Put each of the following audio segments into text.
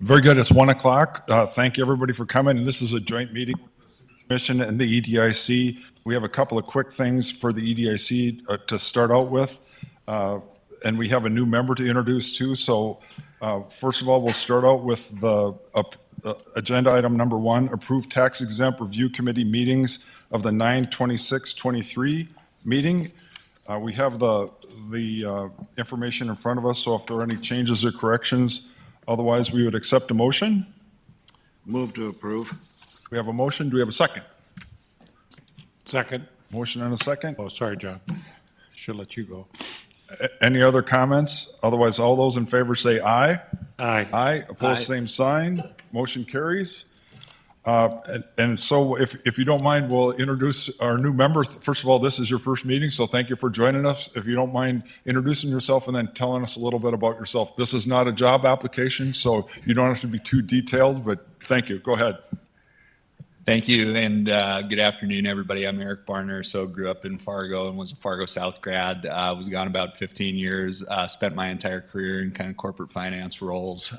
Very good. It's 1 o'clock. Thank you, everybody, for coming. And this is a joint meeting with the City Commission and the EDIC. We have a couple of quick things for the EDIC to start out with. And we have a new member to introduce, too. So first of all, we'll start out with the agenda item number 1, approve tax exempt review committee meetings of the 9/26/23 meeting. We have the information in front of us, so if there are any changes or corrections, otherwise we would accept a motion. Move to approve. We have a motion. Do we have a second? Second. Motion and a second. Oh, sorry, John. Should let you go. Any other comments? Otherwise, all those in favor say aye. Aye. Aye. Opposed, same sign. Motion carries. And so if you don't mind, we'll introduce our new member. First of all, this is your first meeting, so thank you for joining us. If you don't mind introducing yourself and then telling us a little bit about yourself. This is not a job application, so you don't have to be too detailed, but thank you. Go ahead. Thank you, and good afternoon, everybody. I'm Eric Barner, so grew up in Fargo and was a Fargo South grad. Was gone about 15 years, spent my entire career in kind of corporate finance roles,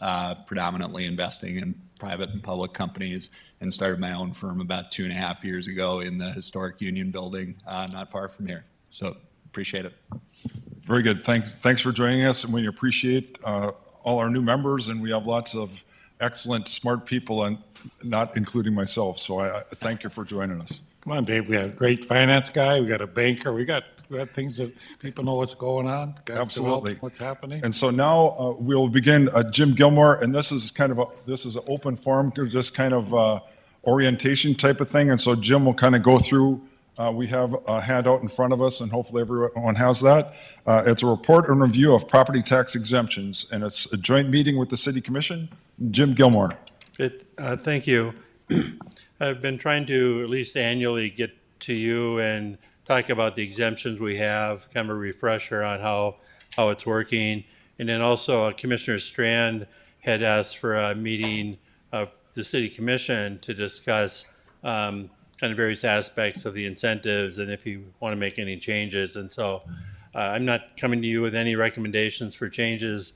predominantly investing in private and public companies, and started my own firm about 2.5 years ago in the historic Union Building, not far from here. So appreciate it. Very good. Thanks for joining us, and we appreciate all our new members, and we have lots of excellent, smart people, and not including myself. So I thank you for joining us. Come on, Dave. We got a great finance guy. We got a banker. We got things that people know what's going on. Guys Absolutely. What's happening. And so now we'll begin. Jim Gilmore, and this is kind of this is an open forum, just kind of orientation type of thing. And so Jim will kind of go through. We have a handout in front of us, and hopefully everyone has that. It's a report and review of property tax exemptions, and it's a joint meeting with the City Commission. Jim Gilmore. Thank you. I've been trying to at least annually get to you and talk about the exemptions we have, kind of a refresher on how it's working. And then also Commissioner Strand had asked for a meeting of the City Commission to discuss kind of various aspects of the incentives and if you want to make any changes. And so I'm not coming to you with any recommendations for changes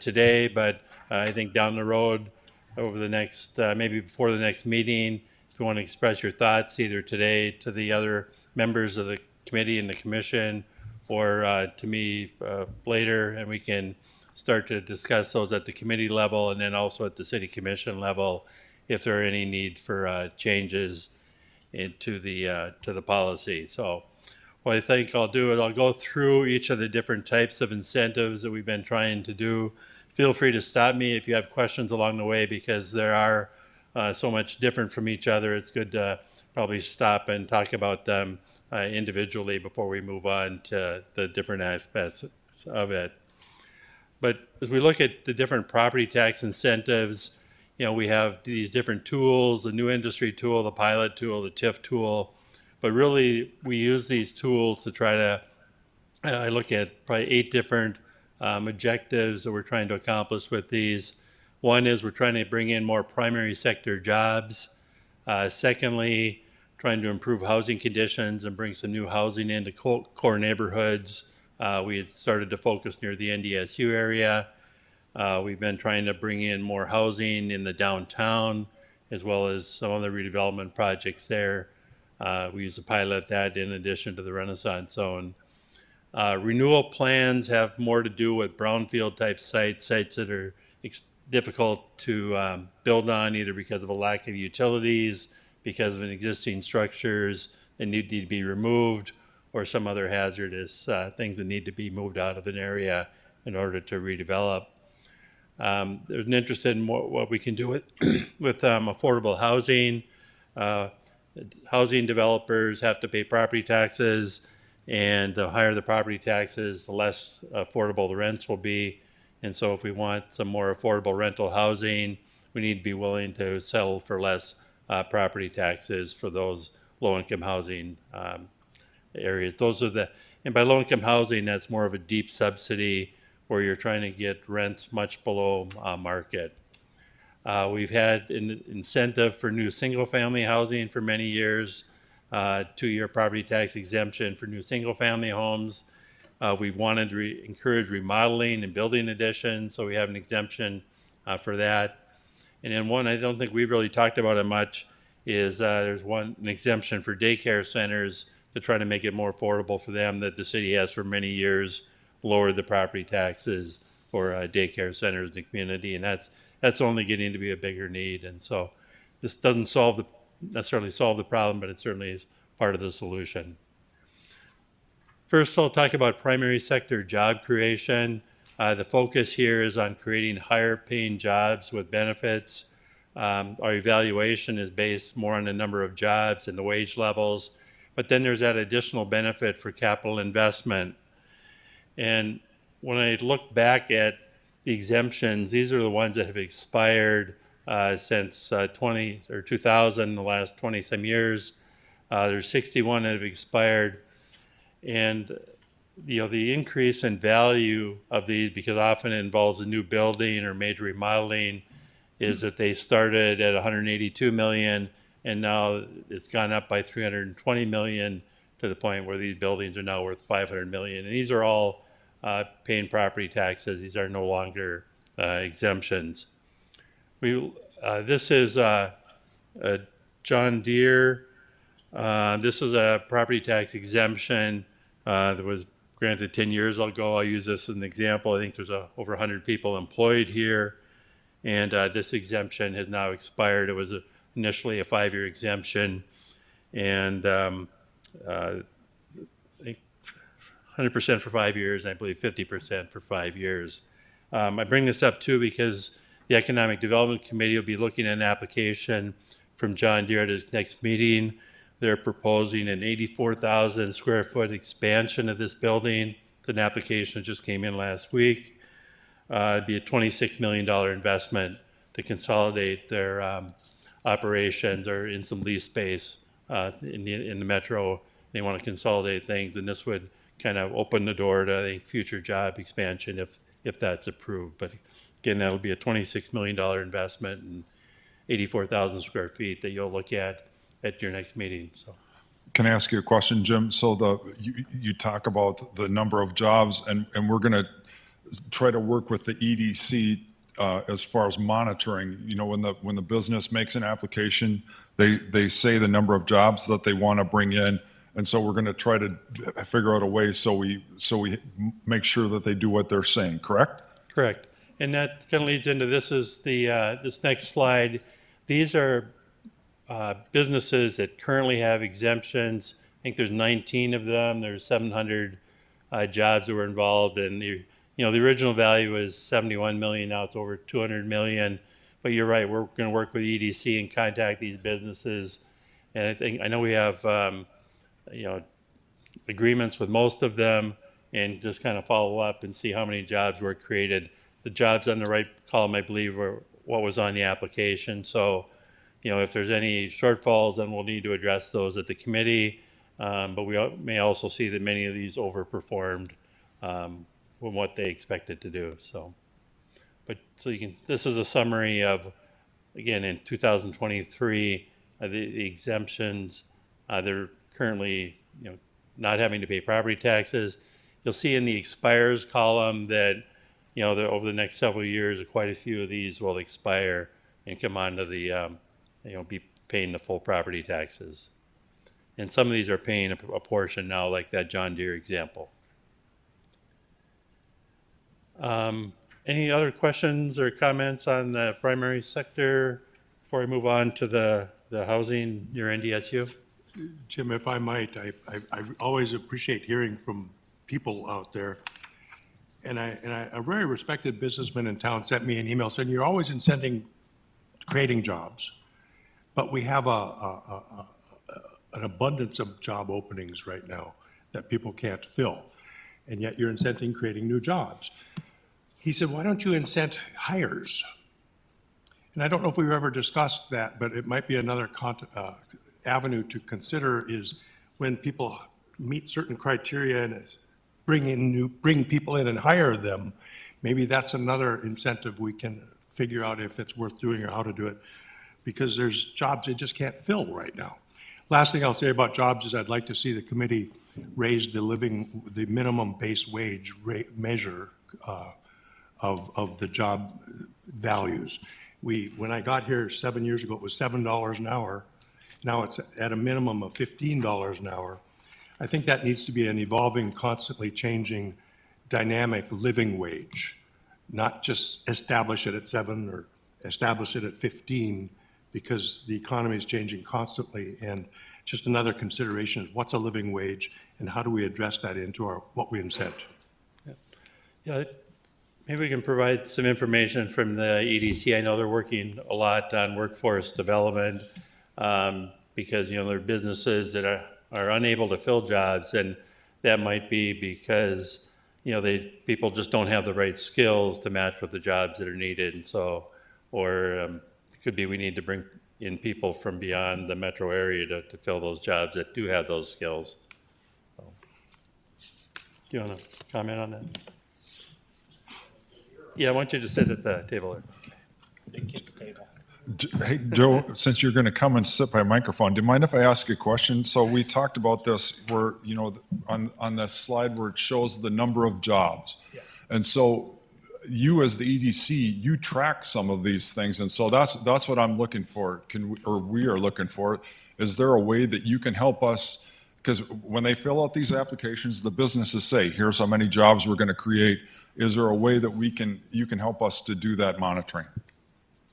today, but I think down the road over the next, maybe before the next meeting, if you want to express your thoughts either today to the other members of the committee and the commission or to me later, and we can start to discuss those at the committee level and then also at the City Commission level if there are any need for changes to the policy. So what I think I'll do is I'll go through each of the different types of incentives that we've been trying to do. Feel free to stop me if you have questions along the way because there are so much different from each other. It's good to probably stop and talk about them individually before we move on to the different aspects of it. But as we look at the different property tax incentives, you know, we have these different tools, the new industry tool, the pilot tool, the TIF tool, but really we use these tools to try to, I look at probably 8 different objectives that we're trying to accomplish with these. One is we're trying to bring in more primary sector jobs. Secondly, trying to improve housing conditions and bring some new housing into core neighborhoods. We had started to focus near the NDSU area. We've been trying to bring in more housing in the downtown as well as some other redevelopment projects there. We use a pilot that in addition to the Renaissance Zone. Renewal plans have more to do with brownfield type sites that are difficult to build on either because of a lack of utilities, because of existing structures that need to be removed, or some other hazardous things that need to be moved out of an area in order to redevelop. There's an interest in what we can do with affordable housing. Housing developers have to pay property taxes, and the higher the property taxes, the less affordable the rents will be. And so if we want some more affordable rental housing, we need to be willing to settle for less property taxes for those low-income housing areas. And by low-income housing, that's more of a deep subsidy where you're trying to get rents much below market. We've had an incentive for new single-family housing for many years, 2-year property tax exemption for new single-family homes. We've wanted to encourage remodeling and building additions, so we have an exemption for that. And then one, I don't think we've really talked about it much, is there's an exemption for daycare centers to try to make it more affordable for them, that the city has for many years lowered the property taxes for daycare centers in the community, and that's only getting to be a bigger need. And so this doesn't necessarily solve the problem, but it certainly is part of the solution. First, I'll talk about primary sector job creation. The focus here is on creating higher paying jobs with benefits. Our evaluation is based more on the number of jobs and the wage levels, but then there's that additional benefit for capital investment. And when I look back at the exemptions, these are the ones that have expired since 2000, the last 20 some years. There's 61 that have expired. And the increase in value of these, because often it involves a new building or major remodeling, is that they started at 182 million and now it's gone up by 320 million to the point where these buildings are now worth 500 million. And these are all paying property taxes. These are no longer exemptions. This is John Deere. This is a property tax exemption that was granted 10 years ago. I'll use this as an example. I think there's over 100 people employed here, and this exemption has now expired. It was initially a 5-year exemption, and I think 100% for 5 years, and I believe 50% for 5 years. I bring this up too because the Economic Development Committee will be looking at an application from John Deere at his next meeting. They're proposing an 84,000 square foot expansion of this building. An application just came in last week. It'd be a $26 million investment to consolidate their operations or in some lease space in the metro. They want to consolidate things, and this would kind of open the door to, I think, future job expansion if that's approved. But again, that'll be a $26 million investment and 84,000 square feet that you'll look at your next meeting. So, Can I ask you a question, Jim? So you talk about the number of jobs, and we're going to try to work with the EDC as far as monitoring. You know, when the business makes an application, they say the number of jobs that they want to bring in, and so we're going to try to figure out a way so we make sure that they do what they're saying. Correct? correct. And that kind of leads into this next slide. These are businesses that currently have exemptions. I think there's 19 of them. There's 700 jobs that were involved, and the original value was 71 million. Now it's over 200 million. But you're right. We're going to work with EDC and contact these businesses. And I know we have agreements with most of them, and just kind of follow up and see how many jobs were created. The jobs on the right column, I believe, were what was on the application. So, if there's any shortfalls, then we'll need to address those at the committee. But we may also see that many of these overperformed from what they expected to do. So this is a summary of, again, in 2023, the exemptions. They're currently, not having to pay property taxes. You'll see in the expires column that, over the next several years, quite a few of these will expire and come onto the be paying the full property taxes. And some of these are paying a portion now, like that John Deere example. Any other questions or comments on the primary sector before I move on to the housing, your NDSU? Jim, if I might, I always appreciate hearing from people out there. And a very respected businessman in town sent me an email saying, you're always incenting creating jobs. But we have an abundance of job openings right now that people can't fill, and yet you're incenting creating new jobs. He said, why don't you incent hires? And I don't know if we've ever discussed that, but it might be another avenue to consider, is when people meet certain criteria and bring people in and hire them, maybe that's another incentive we can figure out if it's worth doing or how to do it, because there's jobs they just can't fill right now. Last thing I'll say about jobs is I'd like to see the committee raise the minimum base wage measure of the job values. When I got here 7 years ago, it was $7 an hour. Now it's at a minimum of $15 an hour. I think that needs to be an evolving, constantly changing, dynamic living wage, not just establish it at 7 or establish it at 15, because the economy is changing constantly. And just another consideration is what's a living wage and how do we address that into what we incent? Yeah, maybe we can provide some information from the EDC. I know they're working a lot on workforce development because, there are businesses that are unable to fill jobs, and that might be because, people just don't have the right skills to match with the jobs that are needed. And so, or it could be we need to bring in people from beyond the metro area to fill those jobs that do have those skills. So, do you want to comment on that? Yeah, why don't you just sit at the table there? Big kids table. Hey, Joe, since you're going to come and sit by a microphone, do you mind if I ask a question? So we talked about this where, on the slide where it shows the number of jobs. Yeah. And so you as the EDC, you track some of these things. And so that's what I'm looking for. We are looking for. Is there a way that you can help us? Because when they fill out these applications, the businesses say, here's how many jobs we're going to create. Is there a way that you can help us to do that monitoring?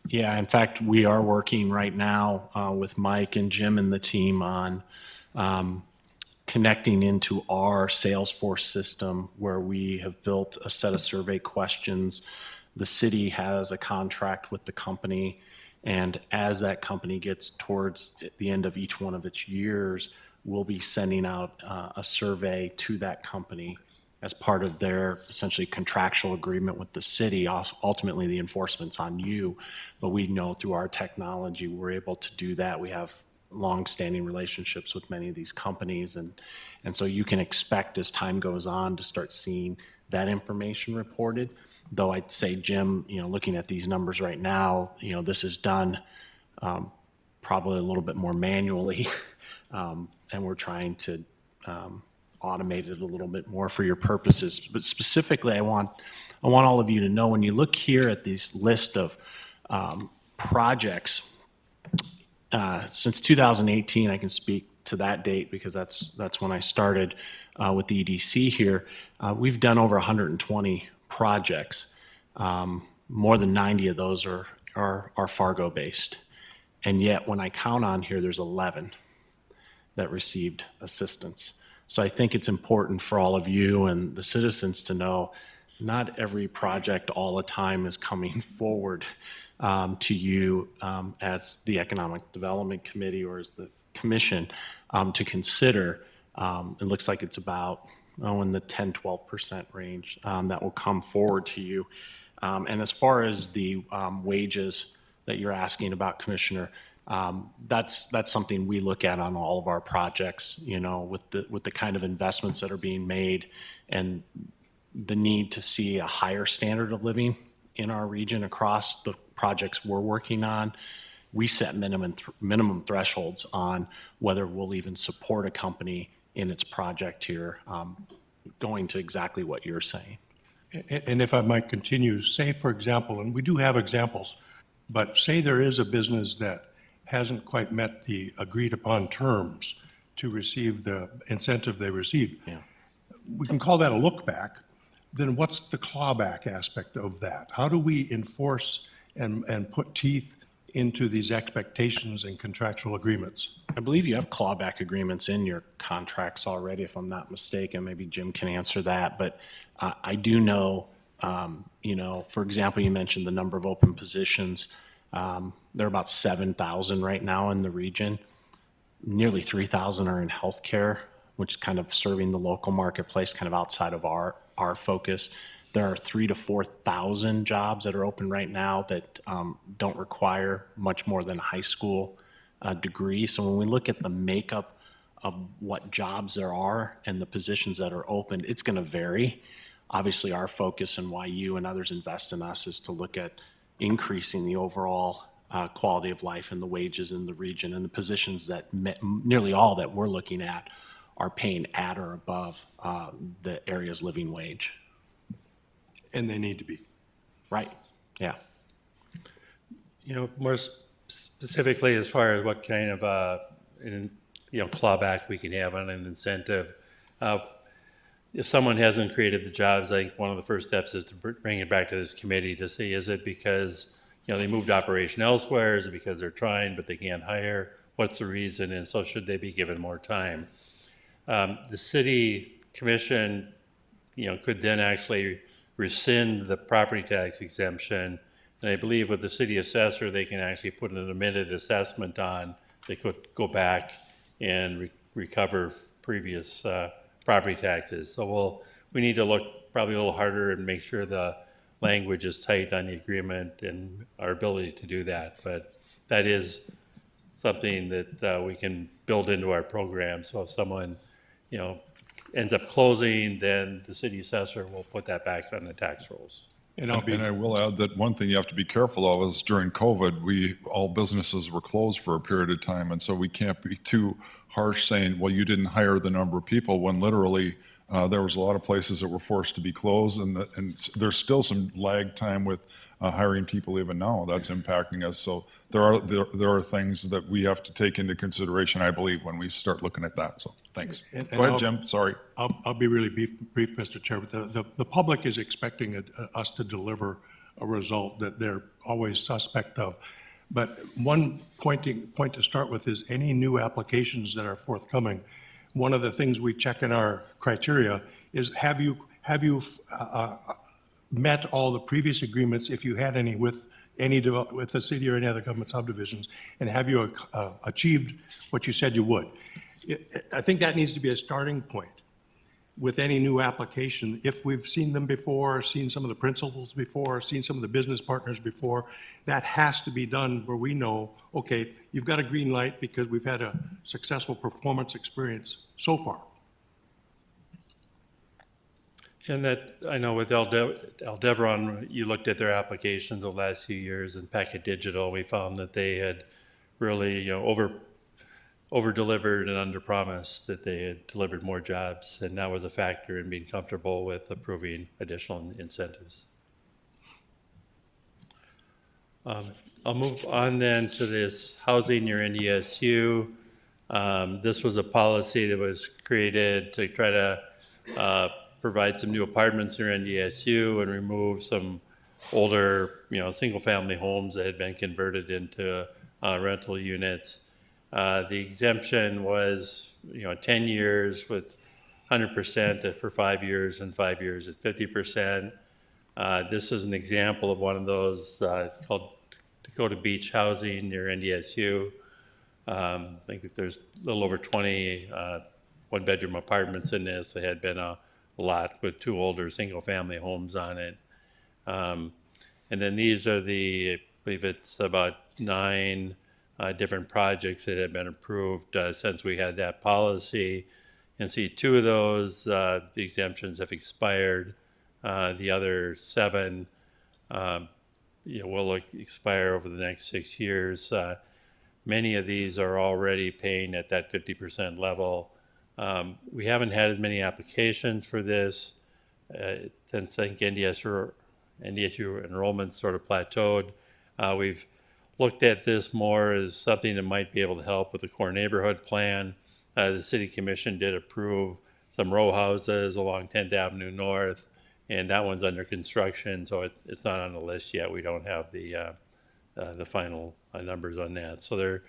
Yeah, in fact, we are working right now with Mike and Jim and the team on connecting into our Salesforce system where we have built a set of survey questions. The city has a contract with the company, and as that company gets towards the end of each one of its years, we'll be sending out a survey to that company as part of their essentially contractual agreement with the city. Ultimately, the enforcement's on you, but we know through our technology, we're able to do that. We have long-standing relationships with many of these companies, and so you can expect as time goes on to start seeing that information reported. Though I'd say, Jim, looking at these numbers right now, this is done probably a little bit more manually, and we're trying to automate it a little bit more for your purposes. But specifically, I want all of you to know, when you look here at this list of projects, since 2018, I can speak to that date because that's when I started with the EDC here. We've done over 120 projects. More than 90 of those are Fargo-based. And yet, when I count on here, there's 11 that received assistance. So I think it's important for all of you and the citizens to know not every project all the time is coming forward to you as the Economic Development Committee or as the commission to consider. It looks like it's about in the 10-12% range that will come forward to you. And as far as the wages that you're asking about, Commissioner, that's something we look at on all of our projects, with the kind of investments that are being made and the need to see a higher standard of living in our region across the projects we're working on. We set minimum thresholds on whether we'll even support a company in its project here, going to exactly what you're saying. And if I might continue, say, for example, and we do have examples, but say there is a business that hasn't quite met the agreed upon terms to receive the incentive they received. Yeah. We can call that a look back. Then what's the clawback aspect of that? How do we enforce and put teeth into these expectations and contractual agreements? I believe you have clawback agreements in your contracts already, if I'm not mistaken. Maybe Jim can answer that. But I do know, for example, you mentioned the number of open positions. There are about 7,000 right now in the region. Nearly 3,000 are in healthcare, which is kind of serving the local marketplace, kind of outside of our focus. There are 3,000 to 4,000 jobs that are open right now that don't require much more than a high school degree. So when we look at the makeup of what jobs there are and the positions that are open, it's going to vary. Obviously, our focus and why you and others invest in us is to look at increasing the overall quality of life and the wages in the region, and the positions that nearly all that we're looking at are paying at or above the area's living wage. And they need to be. Right, yeah. More specifically, as far as what kind of, clawback we can have on an incentive. Uh, If someone hasn't created the jobs, I think one of the first steps is to bring it back to this committee to see, is it because, they moved operation elsewhere? Is it because they're trying, but they can't hire? What's the reason? And so should they be given more time? The city commission, could then actually rescind the property tax exemption. And I believe with the city assessor, they can actually put an admitted assessment on. They could go back and recover previous property taxes. So we need to look probably a little harder and make sure the language is tight on the agreement and our ability to do that. But that is something that we can build into our program. So if someone, ends up closing, then the city assessor will put that back on the tax rolls. And I'll be, And I will add that one thing you have to be careful of is during COVID, all businesses were closed for a period of time. And so we can't be too harsh saying, well, you didn't hire the number of people, when literally there was a lot of places that were forced to be closed. And there's still some lag time with hiring people even now. That's impacting us. So there are things that we have to take into consideration, I believe, when we start looking at that. So thanks. And Go ahead, I'll- Jim. Sorry. I'll be really brief, Mr. Chair, but the public is expecting us to deliver a result that they're always suspect of. But one point to start with is any new applications that are forthcoming. One of the things we check in our criteria is have you met all the previous agreements, if you had any, with with the city or any other government subdivisions, and have you achieved what you said you would? I think that needs to be a starting point with any new application. If we've seen them before, seen some of the principals before, seen some of the business partners before, that has to be done where we know, okay, you've got a green light because we've had a successful performance experience so far. And that, I know with Aldevron, you looked at their applications the last few years, and Packet Digital, we found that they had really, over-delivered and under-promised, that they had delivered more jobs, and that was a factor in being comfortable with approving additional incentives. I'll move on then to this housing near NDSU. This was a policy that was created to try to provide some new apartments near NDSU and remove some older, single-family homes that had been converted into rental units. The exemption was, 10 years with 100% for 5 years, and 5 years at 50%. This is an example of one of those called Dakota Beach Housing near NDSU. I think that there's a little over 20 one-bedroom apartments in this. There had been a lot with 2 older single-family homes on it. And then these are I believe it's about 9 different projects that have been approved since we had that policy. And see, 2 of those, the exemptions have expired. The other 7 will expire over the next 6 years. Many of these are already paying at that 50% level. We haven't had as many applications for this since I think NDSU enrollment sort of plateaued. We've looked at this more as something that might be able to help with the core neighborhood plan. The city commission did approve some row houses along 10th Avenue North, and that one's under construction, so it's not on the list yet. We don't have the final numbers on that. So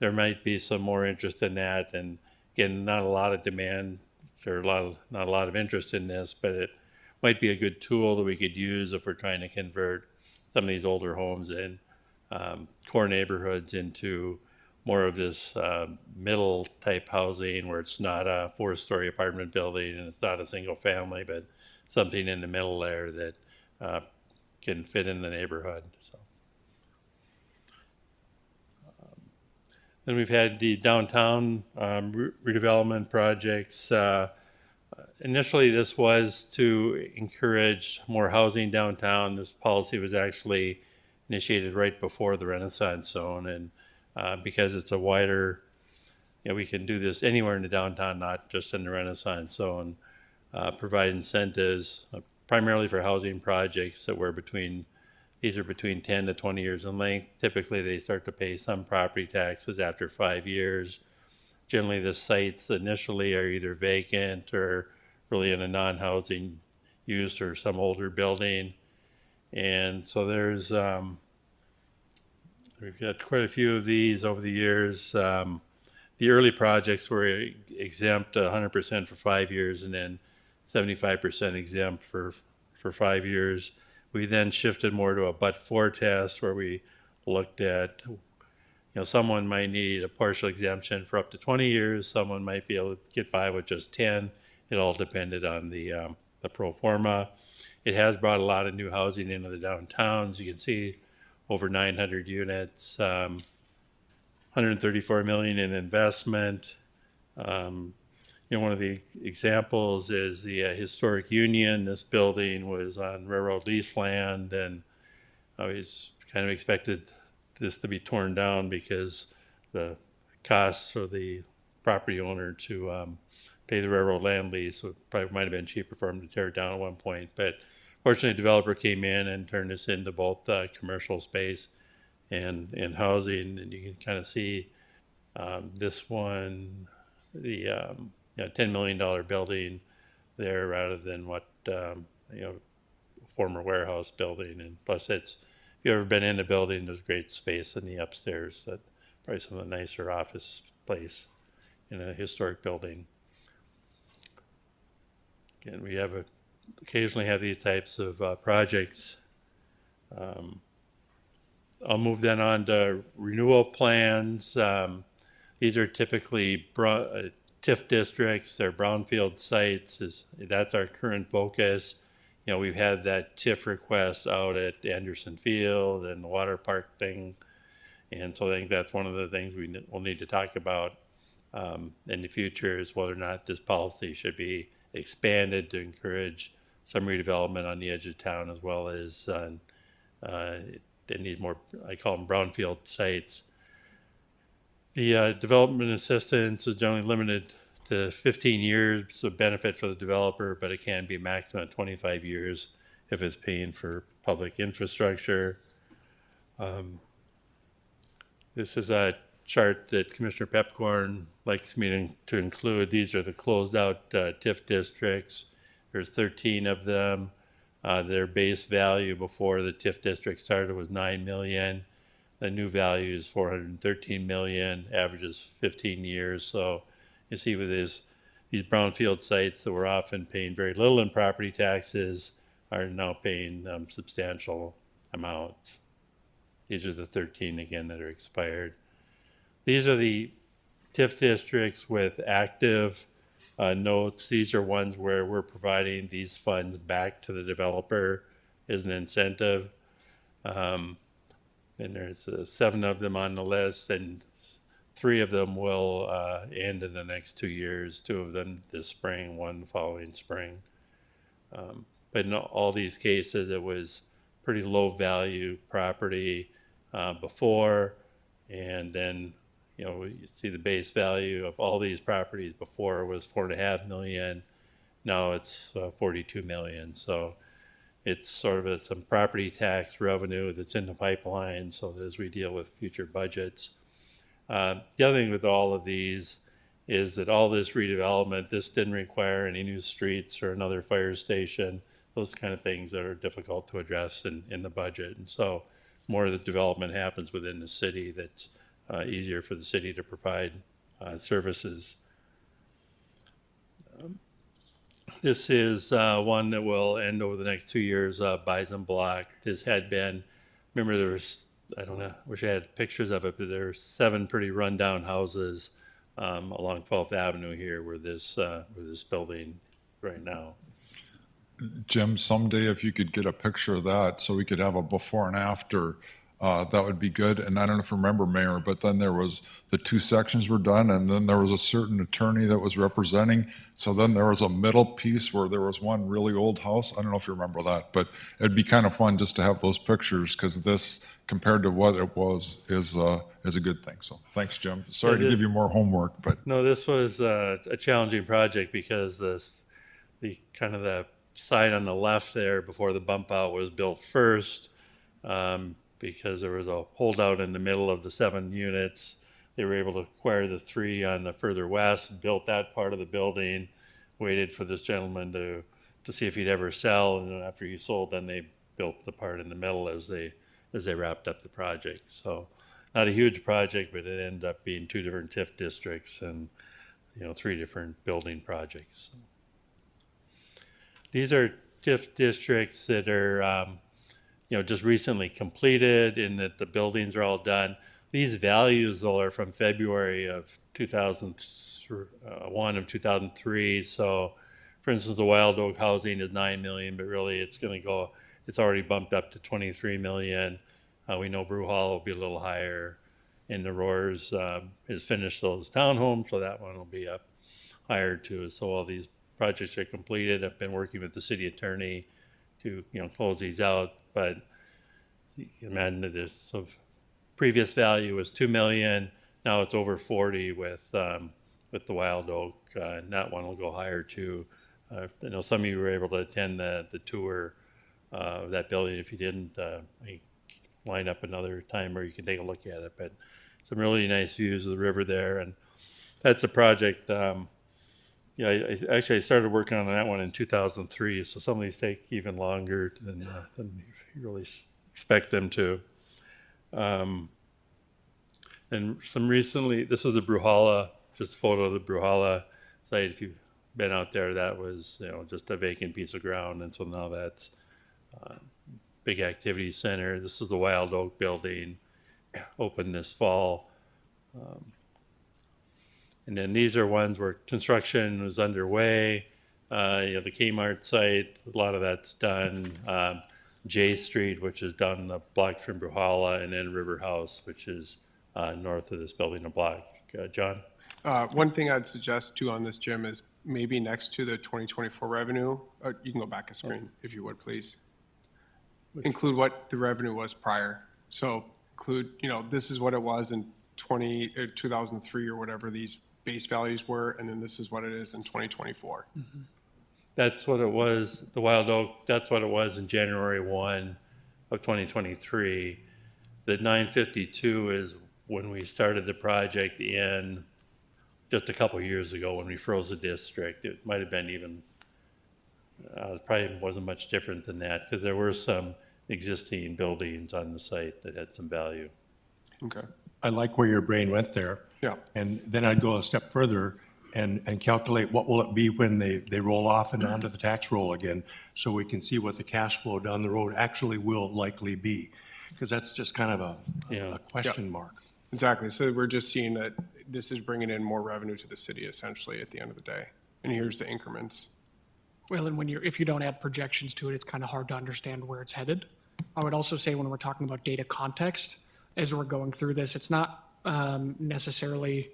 there might be some more interest in that, and again, not a lot of demand or not a lot of interest in this, but it might be a good tool that we could use if we're trying to convert some of these older homes in core neighborhoods into more of this middle type housing where it's not a 4-story apartment building and it's not a single family, but something in the middle there that can fit in the neighborhood. So. Then we've had the downtown redevelopment projects. Initially, this was to encourage more housing downtown. This policy was actually initiated right before the Renaissance Zone, and because it's a wider, we can do this anywhere in the downtown, not just in the Renaissance Zone. Provide incentives primarily for housing projects that were between These are between 10 to 20 years in length. Typically, they start to pay some property taxes after 5 years. Generally, the sites initially are either vacant or really in a non-housing use or some older building. And so we've got quite a few of these over the years. The early projects were exempt 100% for 5 years and then 75% exempt for 5 years. We then shifted more to a but-for test where we looked at, someone might need a partial exemption for up to 20 years. Someone might be able to get by with just 10. It all depended on the pro forma. It has brought a lot of new housing into the downtowns. You can see over 900 units, 134 million in investment. One of the examples is the Historic Union. This building was on railroad lease land, and I was kind of expected this to be torn down because the costs for the property owner to pay the railroad land lease, so it probably might have been cheaper for him to tear it down at one point. But fortunately, a developer came in and turned this into both commercial space and housing, and you can kind of see this one, the $10 million building there rather than what former warehouse building. And plus, if you've ever been in the building, there's great space in the upstairs. That probably some of the nicer office place in a historic building. Again, we occasionally have these types of projects. I'll move then on to renewal plans. These are typically TIF districts. They're brownfield sites. That's our current focus. We've had that TIF request out at Anderson Field and the water park thing. And so I think that's one of the things we'll need to talk about in the future is whether or not this policy should be expanded to encourage some redevelopment on the edge of town, as well as they need more, I call them brownfield sites. The development assistance is generally limited to 15 years of benefit for the developer, but it can be maximum 25 years if it's paying for public infrastructure. This is a chart that Commissioner Pepcorn likes me to include. These are the closed out TIF districts. There's 13 of them. Their base value before the TIF district started was 9 million. The new value is 413 million, averages 15 years. So you see with these brownfield sites that were often paying very little in property taxes are now paying substantial amounts. These are the 13 again that are expired. These are the TIF districts with active notes. These are ones where we're providing these funds back to the developer as an incentive. And there's 7 of them on the list, and 3 of them will end in the next 2 years, 2 of them this spring, 1 following spring. But in all these cases, it was pretty low value property before, and then you see the base value of all these properties before was 4.5 million. Now it's 42 million. So it's sort of some property tax revenue that's in the pipeline. So as we deal with future budgets, the other thing with all of these is that all this redevelopment, this didn't require any new streets or another fire station, those kind of things that are difficult to address in the budget. And so more of the development happens within the city that's easier for the city to provide services. This is one that will end over the next 2 years, Bison Block. This had been, remember there was, I don't know, wish I had pictures of it, but there were 7 pretty rundown houses along 12th Avenue here where this building right now. Jim, someday if you could get a picture of that so we could have a before and after, that would be good. And I don't know if you remember, Mayor, but then there was the 2 sections were done, and then there was a certain attorney that was representing. So then there was a middle piece where there was one really old house. I don't know if you remember that, but it'd be kind of fun just to have those pictures, because this, compared to what it was, is a good thing. So thanks, Jim. Sorry to give you more homework, but No, this was a challenging project because the side on the left there before the bump out was built first. because there was a holdout in the middle of the 7 units. They were able to acquire the 3 on the further west, built that part of the building, waited for this gentleman to see if he'd ever sell, and then after he sold, then they built the part in the middle as they wrapped up the project. So not a huge project, but it ended up being 2 different TIF districts and 3 different building projects. So these are TIF districts that are just recently completed, and that the buildings are all done. These values, though, are from February of 2001 of 2003. So, for instance, the Wild Oak housing is $9 million, but really it's already bumped up to $23 million. We know Brew Hall will be a little higher, and the Roars has finished those townhomes, so that one will be up higher too. So all these projects are completed. I've been working with the city attorney to close these out, but you can imagine that this previous value was $2 million. Now it's over 40 with the Wild Oak, and that one will go higher too. I know some of you were able to attend the tour of that building. If you didn't, line up another time where you can take a look at it. But some really nice views of the river there, and that's a project. I started working on that one in 2003. So some of these take even longer than you really expect them to. And some recently, this is the Bruhala, just a photo of the Bruhala site. If you've been out there, that was just a vacant piece of ground, and so now that's big activity center. This is the Wild Oak building, opened this fall. And then these are ones where construction was underway. The Kmart site, a lot of that's done. J Street, which is down the block from Bruhala, and then River House, which is north of this building, a block. John? One thing I'd suggest too on this, Jim, is maybe next to the 2024 revenue, you can go back a screen if you would, please. Include what the revenue was prior. So include, this is what it was in 2003 or whatever these base values were, and then this is what it is in 2024. Mm-hmm. That's what it was, the Wild Oak, that's what it was in January 1 of 2023. The 952 is when we started the project in just a couple of years ago when we froze the district. It might have been even, probably wasn't much different than that, because there were some existing buildings on the site that had some value. Okay. I like where your brain went there. Yeah. And then I'd go a step further and calculate what will it be when they roll off and onto the tax roll again, so we can see what the cash flow down the road actually will likely be. Because that's just kind of a question mark. Exactly. So we're just seeing that this is bringing in more revenue to the city essentially at the end of the day. And here's the increments. Well, and if you don't add projections to it, it's kind of hard to understand where it's headed. I would also say when we're talking about data context, as we're going through this, it's not necessarily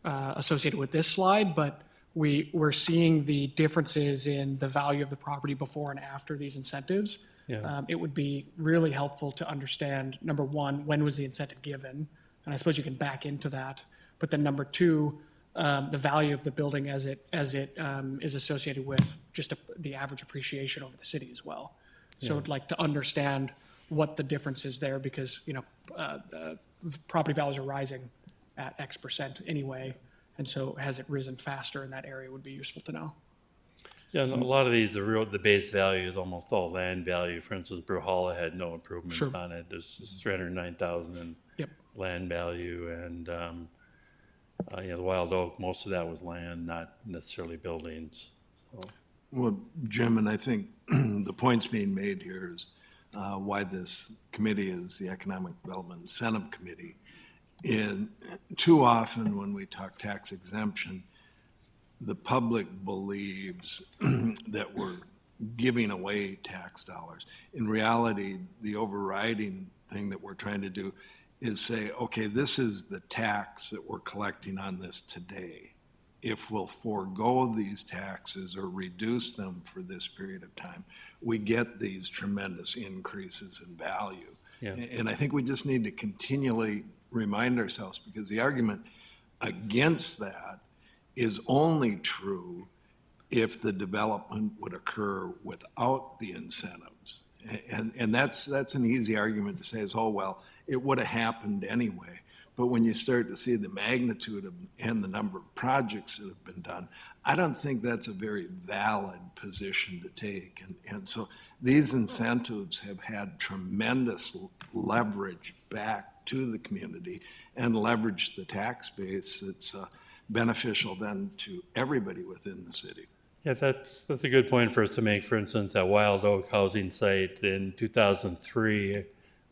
associated with this slide, but we're seeing the differences in the value of the property before and after these incentives. Yeah. It would be really helpful to understand, number one, when was the incentive given? And I suppose you can back into that. But then number two, the value of the building as it is associated with just the average appreciation over the city as well. So I'd like to understand what the difference is there, because the property values are rising at X percent anyway, and so has it risen faster in that area would be useful to know. Yeah, and a lot of these, the base value is almost all land value. For instance, Bruhala had no improvement Sure. on it. There's just 309,000 in Yep. land value, and the Wild Oak, most of that was land, not necessarily buildings. So. Well, Jim, and I think the points being made here is why this committee is the Economic Development Incentive Committee. And too often when we talk tax exemption, the public believes that we're giving away tax dollars. In reality, the overriding thing that we're trying to do is say, okay, this is the tax that we're collecting on this today. If we'll forego these taxes or reduce them for this period of time, we get these tremendous increases in value. Yeah. And I think we just need to continually remind ourselves, because the argument against that is only true if the development would occur without the incentives. And that's an easy argument to say is, oh, well, it would have happened anyway. But when you start to see the magnitude of, and the number of projects that have been done, I don't think that's a very valid position to take. And so these incentives have had tremendous leverage back to the community and leverage the tax base. It's beneficial then to everybody within the city. Yeah, that's a good point for us to make. For instance, that Wild Oak housing site in 2003,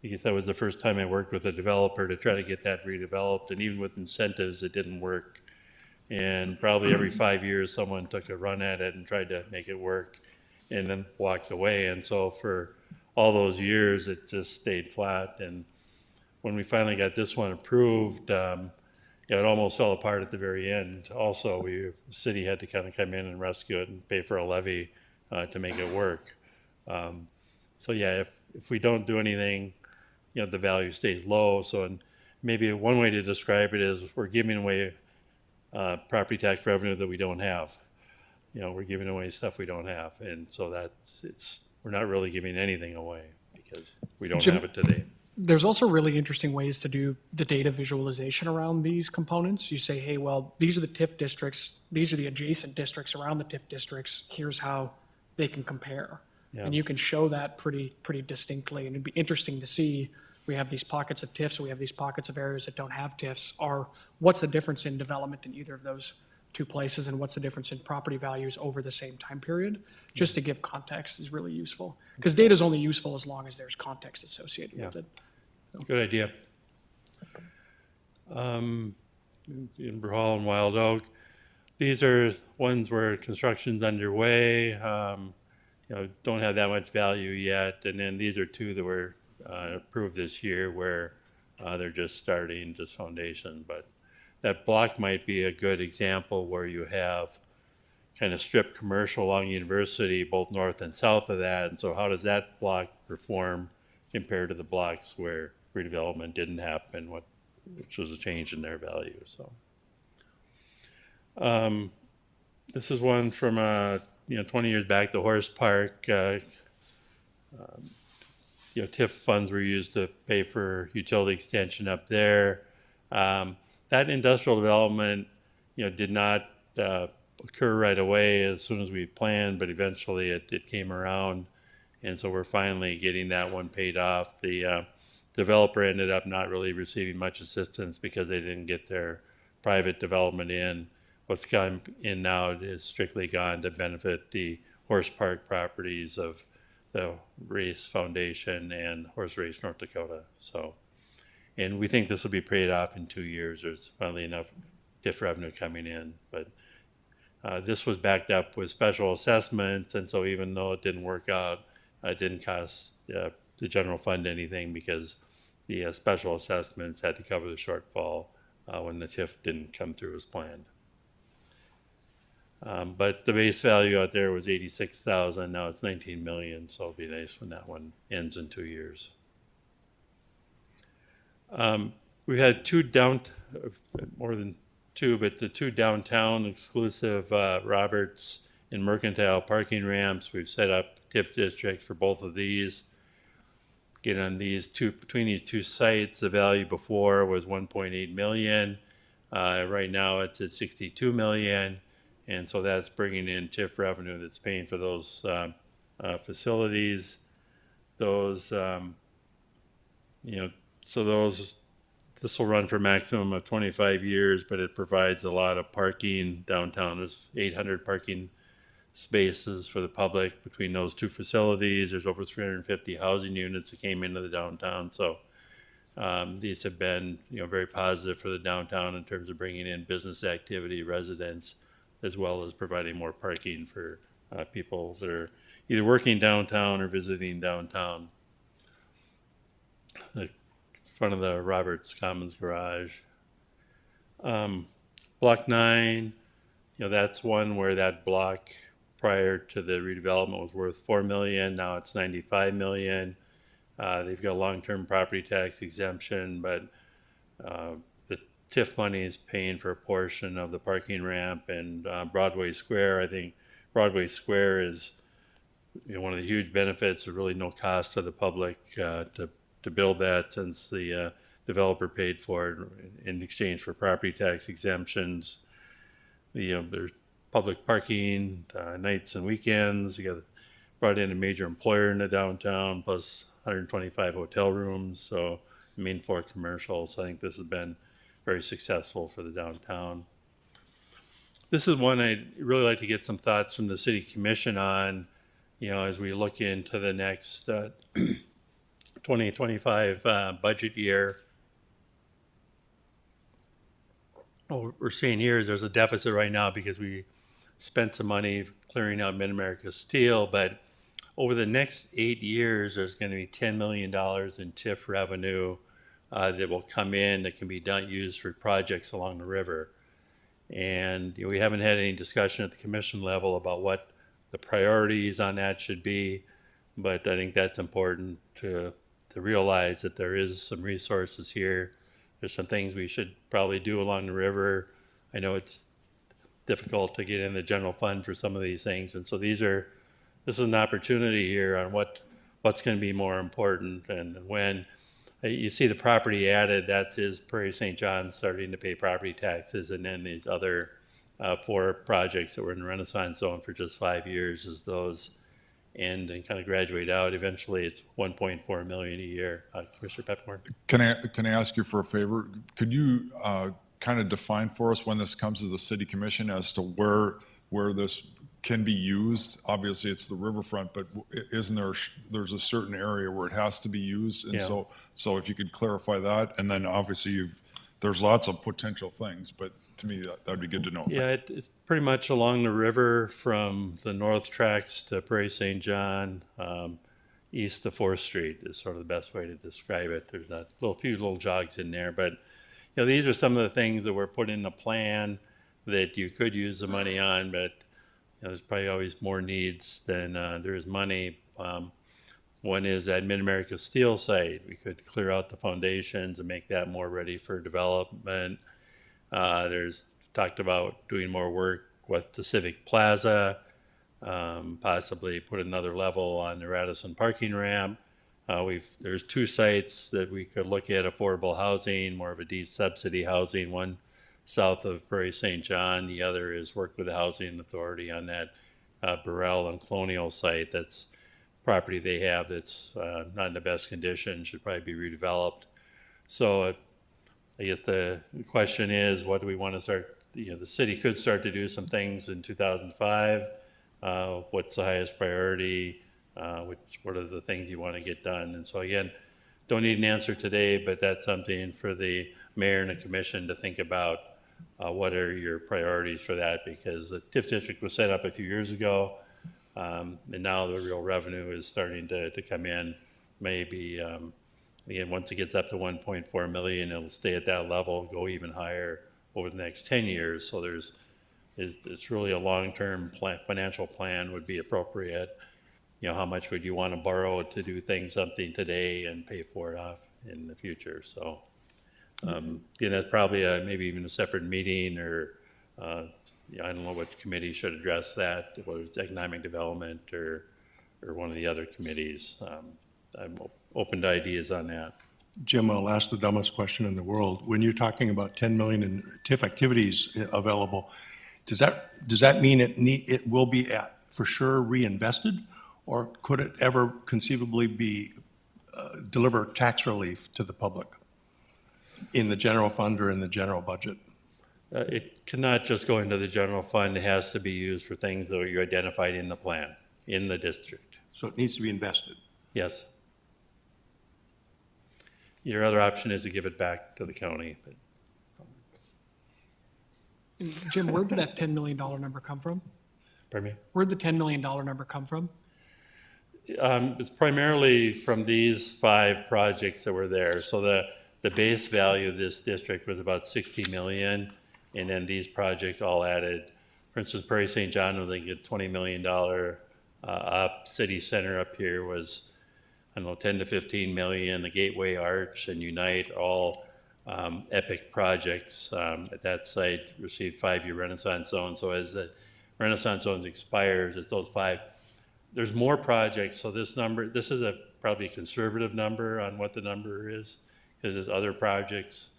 I guess that was the first time I worked with a developer to try to get that redeveloped, and even with incentives, it didn't work. And probably every 5 years, someone took a run at it and tried to make it work and then walked away. And so for all those years, it just stayed flat. And when we finally got this one approved, it almost fell apart at the very end. Also, the city had to kind of come in and rescue it and pay for a levy to make it work. So yeah, if we don't do anything, the value stays low. So and maybe one way to describe it is we're giving away property tax revenue that we don't have. We're giving away stuff we don't have, and so we're not really giving anything away because we don't Jim, have it today. There's also really interesting ways to do the data visualization around these components. You say, hey, well, these are the TIF districts. These are the adjacent districts around the TIF districts. Here's how they can compare. Yeah. And you can show that pretty distinctly. And it'd be interesting to see, we have these pockets of TIFs, we have these pockets of areas that don't have TIFs. What's the difference in development in either of those two places, and what's the difference in property values over the same time period? Just to give context is really useful. Because data is only useful as long as there's context associated with it. Good idea. In Hall and Wild Oak, these are ones where construction's underway, don't have that much value yet. And then these are two that were approved this year where they're just starting, just foundation. But that block might be a good example where you have kind of strip commercial along University, both north and south of that. And so how does that block perform compared to the blocks where redevelopment didn't happen, which was a change in their value? So this is one from 20 years back, the horse park. TIF funds were used to pay for utility extension up there. That industrial development, did not occur right away as soon as we planned, but eventually it came around. And so we're finally getting that one paid off. The developer ended up not really receiving much assistance because they didn't get their private development in. What's gone in now is strictly gone to benefit the horse park properties of the Race Foundation and Horse Race North Dakota. So, and we think this will be paid off in 2 years. There's finally enough TIF revenue coming in, but this was backed up with special assessments, and so even though it didn't work out, it didn't cost the general fund anything because the special assessments had to cover the shortfall when the TIF didn't come through as planned. But the base value out there was 86,000. Now it's 19 million. So it'll be nice when that one ends in 2 years. We had more than two, but the two downtown exclusive Roberts and Mercantile parking ramps. We've set up TIF districts for both of these. Again, on between these two sites, the value before was 1.8 million. Right now it's at 62 million. And so that's bringing in TIF revenue that's paying for those facilities. This will run for a maximum of 25 years, but it provides a lot of parking downtown. There's 800 parking spaces for the public between those two facilities. There's over 350 housing units that came into the downtown. So these have been, very positive for the downtown in terms of bringing in business activity, residents, as well as providing more parking for people that are either working downtown or visiting downtown. The front of the Roberts Commons garage. Block 9, that's one where that block prior to the redevelopment was worth $4 million. Now it's $95 million. They've got long-term property tax exemption, but the TIF money is paying for a portion of the parking ramp and Broadway Square. I think Broadway Square is one of the huge benefits of really no cost to the public to build that, since the developer paid for it in exchange for property tax exemptions. There's public parking, nights and weekends. You got brought in a major employer in the downtown, plus 125 hotel rooms. So the main floor commercial. So I think this has been very successful for the downtown. This is one I'd really like to get some thoughts from the city commission on, as we look into the next 2025 budget year. What we're seeing here is there's a deficit right now because we spent some money clearing out Mid-America Steel, but over the next 8 years, there's going to be $10 million in TIF revenue that will come in that can be used for projects along the river. And we haven't had any discussion at the commission level about what the priorities on that should be, but I think that's important to realize that there is some resources here. There's some things we should probably do along the river. I know it's difficult to get in the general fund for some of these things, and so this is an opportunity here on what's going to be more important. And when you see the property added, that is Prairie St. John's starting to pay property taxes, and then these other 4 projects that were in the Renaissance Zone for just 5 years, as those end and kind of graduate out, eventually it's 1.4 million a year. Commissioner Peppercorn. Can I ask you for a favor? Could you kind of define for us when this comes to the city commission as to where this can be used? Obviously, it's the riverfront, but isn't there's a certain area where it has to be used? And Yeah. so if you could clarify that, and then obviously there's lots of potential things, but to me, that'd be good to know. Yeah, it's pretty much along the river from the north tracks to Prairie St. John, east to 4th Street is sort of the best way to describe it. There's a few little jogs in there, but these are some of the things that were put in the plan that you could use the money on, but there's probably always more needs than there is money. One is that Mid-America Steel site. We could clear out the foundations and make that more ready for development. There's talked about doing more work with the Civic Plaza, possibly put another level on the Radisson parking ramp. There's 2 sites that we could look at affordable housing, more of a deep subsidy housing, one south of Prairie St. John. The other is work with the Housing Authority on that Burrell and Colonial site. That's property they have that's not in the best condition, should probably be redeveloped. So I guess the question is, what do we want to start? The city could start to do some things in 2005. What's the highest priority? What are the things you want to get done? And so again, don't need an answer today, but that's something for the mayor and the commission to think about. What are your priorities for that? Because the TIF district was set up a few years ago, and now the real revenue is starting to come in. Maybe again, once it gets up to 1.4 million, it'll stay at that level, go even higher over the next 10 years. So it's really a long-term financial plan would be appropriate. How much would you want to borrow to do something today and pay for it off in the future? So that's probably maybe even a separate meeting, or I don't know which committee should address that, whether it's economic development or one of the other committees. I'm open to ideas on that. Jim, I'll ask the dumbest question in the world. When you're talking about 10 million in TIF activities available, does that mean it will be for sure reinvested, or could it ever conceivably be deliver tax relief to the public in the general fund or in the general budget? It cannot just go into the general fund. It has to be used for things that you identified in the plan, in the district. So it needs to be invested. Yes. Your other option is to give it back to the county. But Jim, where did that $10 million number come from? pardon me? Where'd the $10 million number come from? It's primarily from these 5 projects that were there. So the base value of this district was about 60 million, and then these projects all added. For instance, Prairie St. John was like a $20 million up. City Center up here was, I don't know, 10 to 15 million. The Gateway Arch and Unite, all epic projects at that site, received 5-year Renaissance Zone. So as the Renaissance Zone expires, it's those 5 there's more projects, so this is probably a conservative number on what the number is, because there's other projects,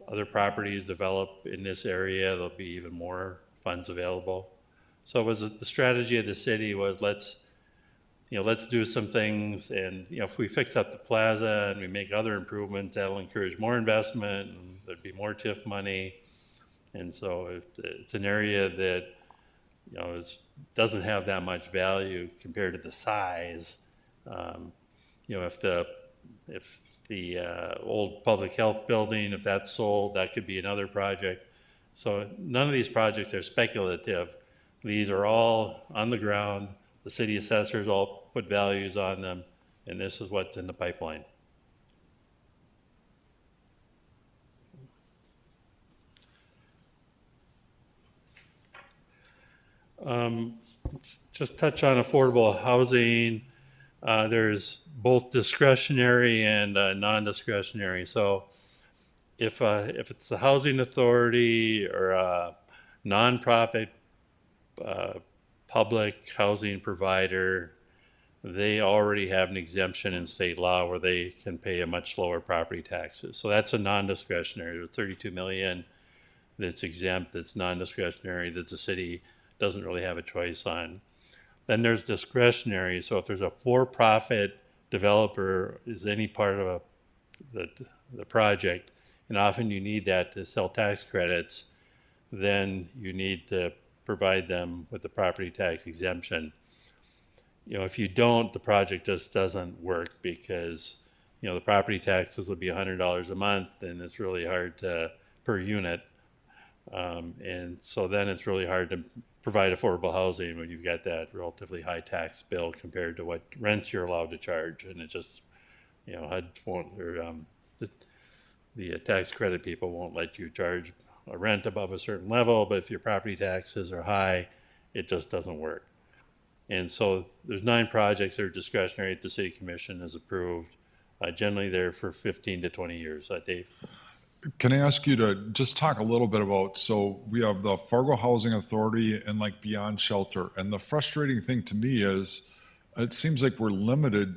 other properties develop in this area, there'll be even more funds available. So the strategy of the city was let's do some things, and, if we fix up the plaza and we make other improvements, that'll encourage more investment, and there'd be more TIF money. And so it's an area that, doesn't have that much value compared to the size. If the old public health building, if that's sold, that could be another project. So none of these projects are speculative. These are all on the ground. The city assessors all put values on them, and this is what's in the pipeline. Just touch on affordable housing. There's both discretionary and non-discretionary. So if it's the housing authority or a nonprofit public housing provider, they already have an exemption in state law where they can pay a much lower property taxes. So that's a non-discretionary. There's 32 million that's exempt, that's non-discretionary, that the city doesn't really have a choice on. Then there's discretionary. So if there's a for-profit developer is any part of the project, and often you need that to sell tax credits, then you need to provide them with the property tax exemption. If you don't, the project just doesn't work because, the property taxes will be $100 a month, and it's really hard per unit. And so then it's really hard to provide affordable housing when you've got that relatively high tax bill compared to what rents you're allowed to charge. And it just, HUD won't, or the tax credit people won't let you charge a rent above a certain level, but if your property taxes are high, it just doesn't work. And so there's 9 projects that are discretionary that the city commission has approved. Generally they're for 15 to 20 years. Dave? Can I ask you to just talk a little bit about, so we have the Fargo Housing Authority and like Beyond Shelter. And the frustrating thing to me is it seems like we're limited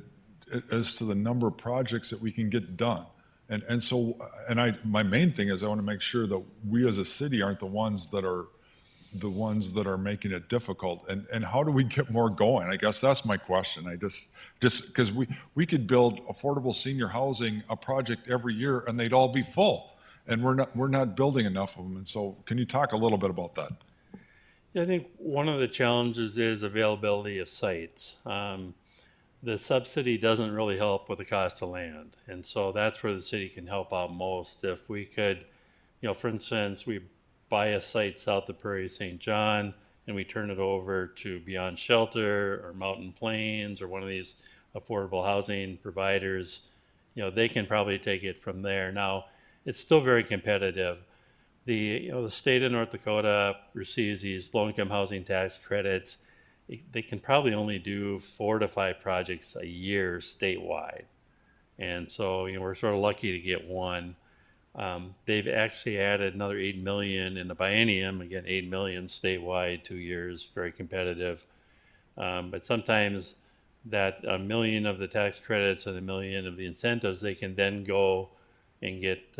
as to the number of projects that we can get done. My main thing is I want to make sure that we as a city aren't the ones that are making it difficult. And how do we get more going? I guess that's my question. I just because we could build affordable senior housing, a project every year, and they'd all be full. And we're not building enough of them. And so can you talk a little bit about that? Yeah, I think one of the challenges is availability of sites. The subsidy doesn't really help with the cost of land. And so that's where the city can help out most. If we could, for instance, we buy a site south of Prairie St. John and we turn it over to Beyond Shelter or Mountain Plains or one of these affordable housing providers, they can probably take it from there. Now, it's still very competitive. The state of North Dakota receives these low-income housing tax credits. They can probably only do 4 to 5 projects a year statewide. And so, we're sort of lucky to get one. They've actually added another 8 million in the biennium, again, 8 million statewide, 2 years, very competitive. But sometimes that $1 million of the tax credits and $1 million of the incentives, they can then go and get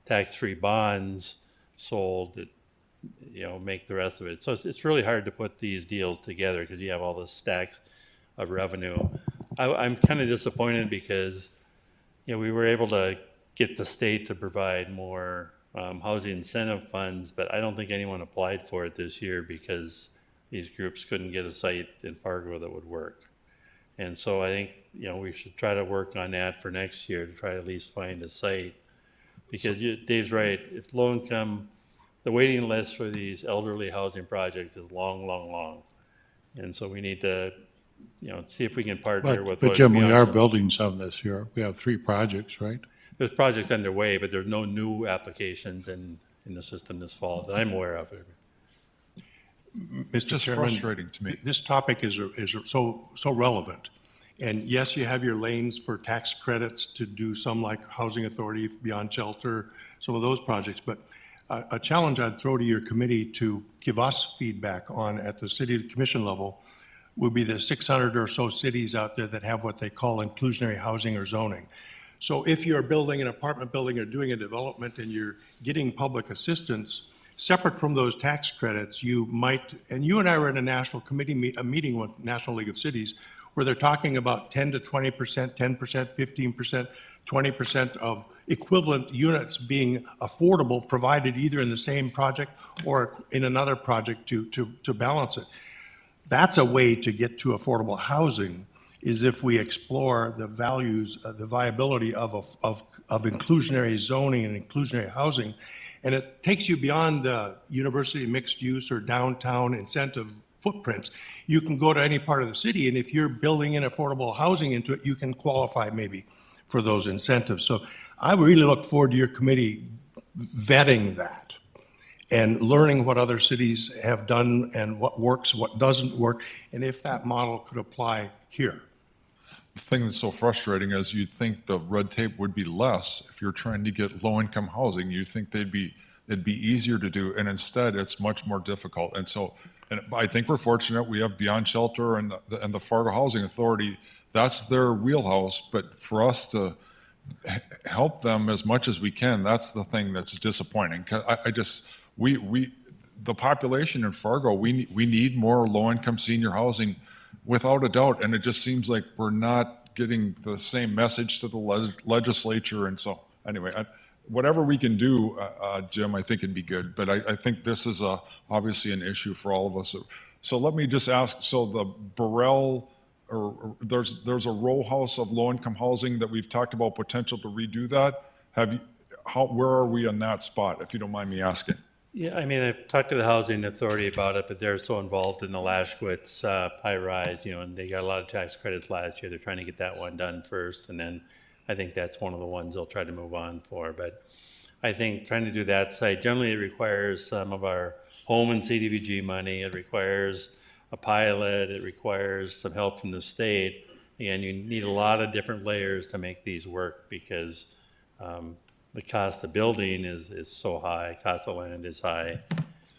tax-free bonds sold that, make the rest of it. So it's really hard to put these deals together because you have all the stacks of revenue. I'm kind of disappointed because, we were able to get the state to provide more housing incentive funds, but I don't think anyone applied for it this year because these groups couldn't get a site in Fargo that would work. And so I think, we should try to work on that for next year to try to at least find a site. Because Dave's right, if low income, the waiting list for these elderly housing projects is long, long, long. And so we need to, see if we can partner with. But Jim, we are building some this year. We have 3 projects, right? There's projects underway, but there's no new applications in the system this fall that I'm aware of. Mr. Just Chairman, frustrating to me. This topic is so relevant. And yes, you have your lanes for tax credits to do some like Housing Authority, Beyond Shelter, some of those projects. But a challenge I'd throw to your committee to give us feedback on at the city commission level will be the 600 or so cities out there that have what they call inclusionary housing or zoning. So if you're building an apartment building or doing a development and you're getting public assistance, separate from those tax credits, you might, and you and I were in a national committee, a meeting with National League of Cities, where they're talking about 10 to 20%, 10%, 15%, 20% of equivalent units being affordable, provided either in the same project or in another project to balance it. That's a way to get to affordable housing, is if we explore the values, the viability of inclusionary zoning and inclusionary housing. And it takes you beyond the university mixed use or downtown incentive footprints. You can go to any part of the city, and if you're building in affordable housing into it, you can qualify maybe for those incentives. So I really look forward to your committee vetting that and learning what other cities have done and what works, what doesn't work, and if that model could apply here. The thing that's so frustrating is you'd think the red tape would be less if you're trying to get low-income housing. You'd think it'd be easier to do, and instead it's much more difficult. And so, and I think we're fortunate we have Beyond Shelter and the Fargo Housing Authority. That's their wheelhouse, but for us to help them as much as we can, that's the thing that's disappointing. 'Cause the population in Fargo, we need more low-income senior housing without a doubt, and it just seems like we're not getting the same message to the legislature. And so, anyway, whatever we can do, Jim, I think it'd be good. But I think this is obviously an issue for all of us. So let me just ask, so the Burrell, or there's a row house of low-income housing that we've talked about potential to redo that. Where are we on that spot, if you don't mind me asking? Yeah, I mean, I've talked to the housing authority about it, but they're so involved in the Lashwitz high rise, and they got a lot of tax credits last year. They're trying to get that one done first, and then I think that's one of the ones they'll try to move on for. But I think trying to do that site, generally it requires some of our home and CDBG money. It requires a pilot. It requires some help from the state. And you need a lot of different layers to make these work, because the cost of building is so high, cost of land is high,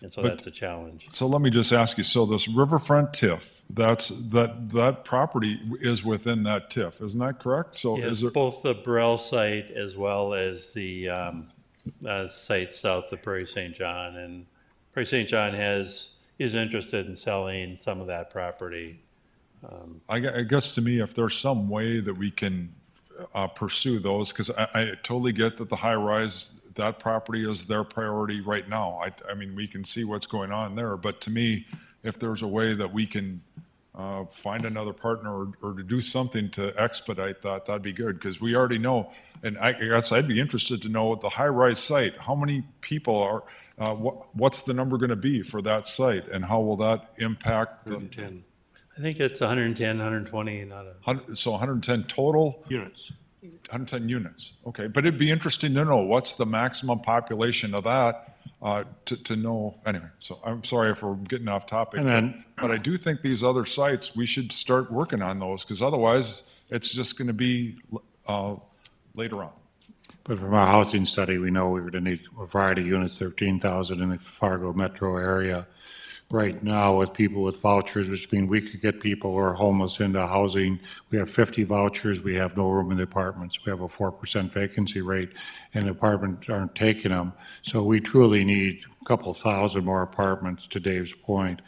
and so that's a challenge. So let me just ask you, so this riverfront TIF, that property is within that TIF, isn't that correct? So Yes, is there, both the Burrell site as well as the site south of Prairie St. John. And Prairie St. John is interested in selling some of that property. I guess to me, if there's some way that we can pursue those, because I totally get that the high rise, that property is their priority right now. I mean, we can see what's going on there, but to me, if there's a way that we can find another partner or to do something to expedite that, that'd be good, because we already know, and I guess I'd be interested to know the high rise site, how many people are, what's the number going to be for that site, and how will that impact? 110 I think it's 110, 120, So 110 total? units. 110 units, okay. But it'd be interesting to know what's the maximum population of that, to know, anyway. So I'm sorry if we're getting off topic. And then- but I do think these other sites, we should start working on those, because otherwise it's just going to be later on. But from our housing study, we know we're going to need a variety of units, 13,000 in the Fargo metro area. Right now, with people with vouchers, which means we could get people who are homeless into housing. We have 50 vouchers. We have no room in the apartments. We have a 4% vacancy rate, and the apartments aren't taking them. So we truly need a couple thousand more apartments, to Dave's point.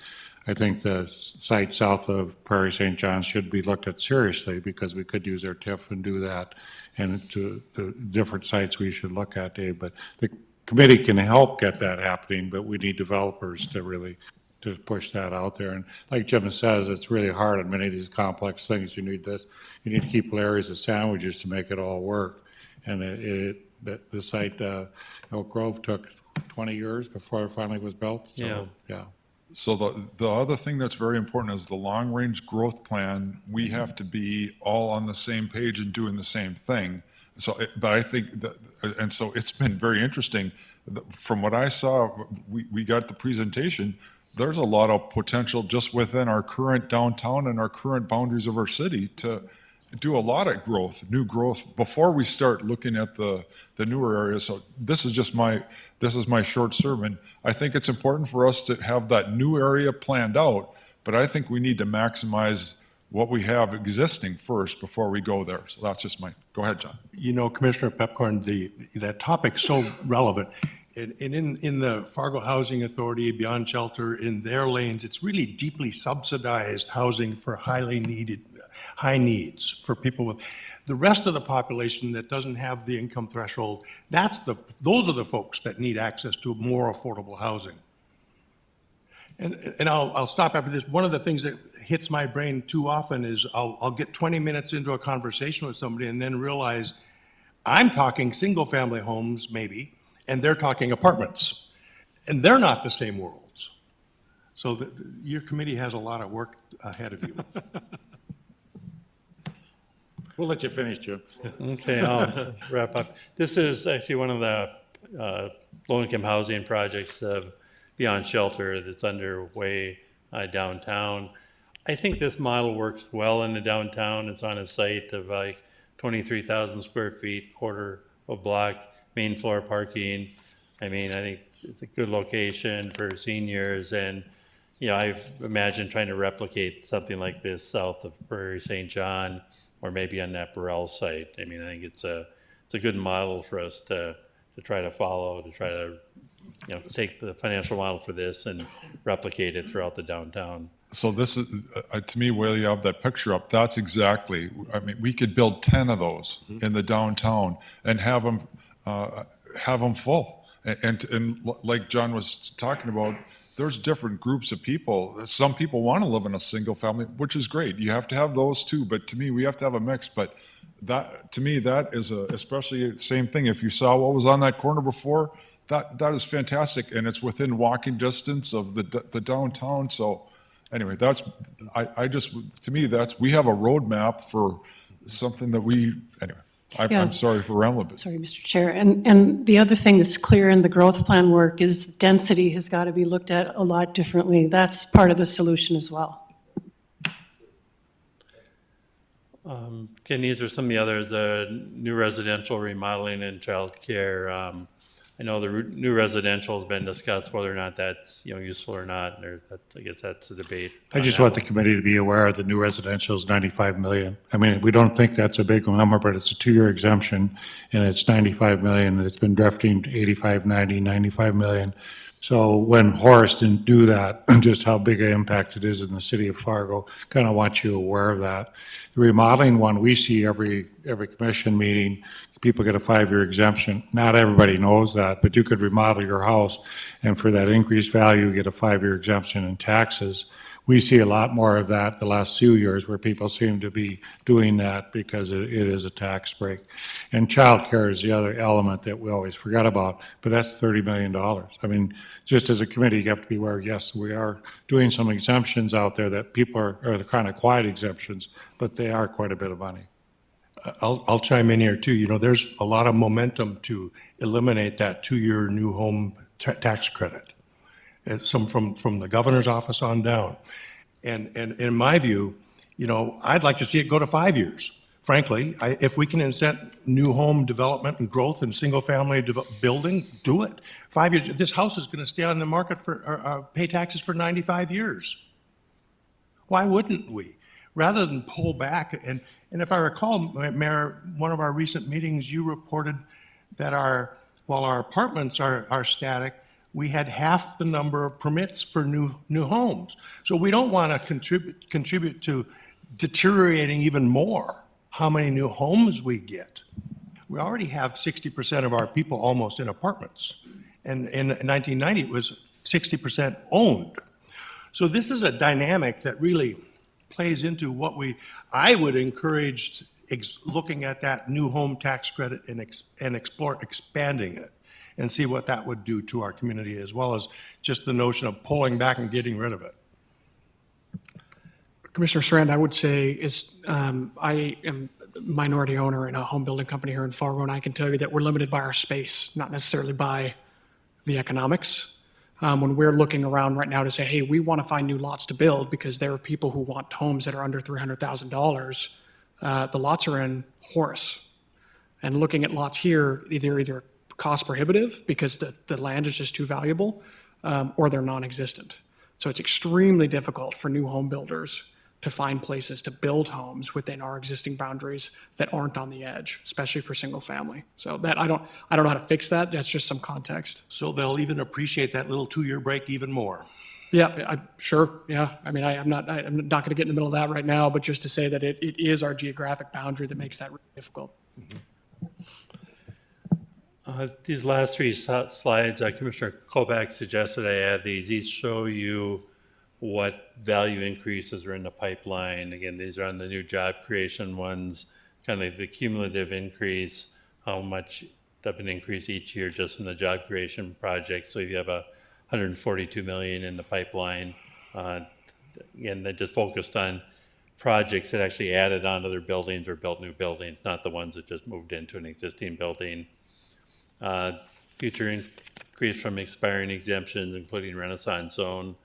I think the site south of Prairie St. John should be looked at seriously, because we could use their TIF and do that. And to the different sites we should look at, Dave. But the committee can help get that happening, but we need developers to really to push that out there. And like Jim says, it's really hard on many of these complex things. You need this, you need to keep areas of sandwiches to make it all work. And the site, Elk Grove, took 20 years before it finally was built. So, yeah. So the other thing that's very important is the long-range growth plan. We have to be all on the same page and doing the same thing. So, but I think that, and so it's been very interesting. From what I saw, we got the presentation. There's a lot of potential just within our current downtown and our current boundaries of our city to do a lot of growth, new growth, before we start looking at the newer areas. So this is my short sermon. I think it's important for us to have that new area planned out but I think we need to maximize what we have existing first before we go there. So that's just go ahead, John. You know, Commissioner Pepcorn, that topic's so relevant. And in the Fargo Housing Authority, Beyond Shelter, in their lanes, it's really deeply subsidized housing for high needs for people with, the rest of the population that doesn't have the income threshold, those are the folks that need access to more affordable housing. And I'll stop after this. One of the things that hits my brain too often is I'll get 20 minutes into a conversation with somebody and then realize I'm talking single-family homes, maybe, and they're talking apartments. And they're not the same worlds. So your committee has a lot of work ahead of you. We'll let you finish, Jim. Okay, I'll wrap up. This is actually one of the low-income housing projects of Beyond Shelter that's underway downtown. I think this model works well in the downtown. It's on a site of like 23,000 square feet, quarter of a block, main floor parking. I mean, I think it's a good location for seniors, and I've imagined trying to replicate something like this south of Prairie St. John, or maybe on that Burrell site. I mean, I think it's a good model for us to try to follow, to try to take the financial model for this and replicate it throughout the downtown. So this is, to me, where you have that picture up, that's exactly, I mean, we could build 10 of those in the downtown and have them full. And like John was talking about, there's different groups of people. Some people want to live in a single family, which is great. You have to have those too, but to me, we have to have a mix. But that, to me, that is especially the same thing. If you saw what was on that corner before, that is fantastic, and it's within walking distance of the downtown. So anyway, to me, we have a roadmap for something that I'm sorry for rambling. Sorry, Mr. Chair. And the other thing that's clear in the growth plan work is density has got to be looked at a lot differently. That's part of the solution as well. Ken, these are some of the others, new residential remodeling and childcare. I know the new residential has been discussed, whether or not that's useful or not. I guess that's the debate. I just want the committee to be aware the new residential is 95 million. I mean, we don't think that's a big number, but it's a 2-year exemption, and it's 95 million, and it's been drifting to 85, 90, 95 million. So when Horace didn't do that, just how big an impact it is in the city of Fargo, kind of want you aware of that. The remodeling one, we see every commission meeting, people get a 5-year exemption. Not everybody knows that, but you could remodel your house, and for that increased value, you get a 5-year exemption in taxes. We see a lot more of that the last few years, where people seem to be doing that because it is a tax break. And childcare is the other element that we always forget about, but that's $30 million. I mean, just as a committee, you have to be aware, yes, we are doing some exemptions out there that people are the kind of quiet exemptions, but they are quite a bit of money. I'll chime in here too. There's a lot of momentum to eliminate that 2-year new home tax credit. It's from the governor's office on down. And in my view, I'd like to see it go to 5 years. Frankly, if we can incent new home development and growth in single-family building, do it. 5 years. This house is going to stay on the market pay taxes for 95 years. Why wouldn't we? Rather than pull back, and if I recall, Mayor, one of our recent meetings, you reported that while our apartments are static, we had half the number of permits for new homes. So we don't want to contribute to deteriorating even more how many new homes we get. We already have 60% of our people almost in apartments. And in 1990, it was 60% owned. So this is a dynamic that really plays into what I would encourage looking at that new home tax credit and explore expanding it and see what that would do to our community, as well as just the notion of pulling back and getting rid of it. Commissioner Strand, I would say I am a minority owner in a home building company here in Fargo, and I can tell you that we're limited by our space, not necessarily by the economics. When we're looking around right now to say, hey, we want to find new lots to build because there are people who want homes that are under $300,000, the lots are in Horace. And looking at lots here, either cost prohibitive because the land is just too valuable, or they're non-existent. So it's extremely difficult for new home builders to find places to build homes within our existing boundaries that aren't on the edge, especially for single family. So that I don't know how to fix that. That's just some context. So they'll even appreciate that little 2-year break even more. Yeah, sure. Yeah. I mean, I'm not going to get in the middle of that right now, but just to say that it is our geographic boundary that makes that really difficult. These last three slides, Commissioner Kovac suggested I add these. These show you what value increases are in the pipeline. Again, these are on the new job creation ones, kind of the cumulative increase, how much of an increase each year just in the job creation project. So you have 142 million in the pipeline. Again, they just focused on projects that actually added onto their buildings or built new buildings, not the ones that just moved into an existing building. Future increase from expiring exemptions, including Renaissance Zone.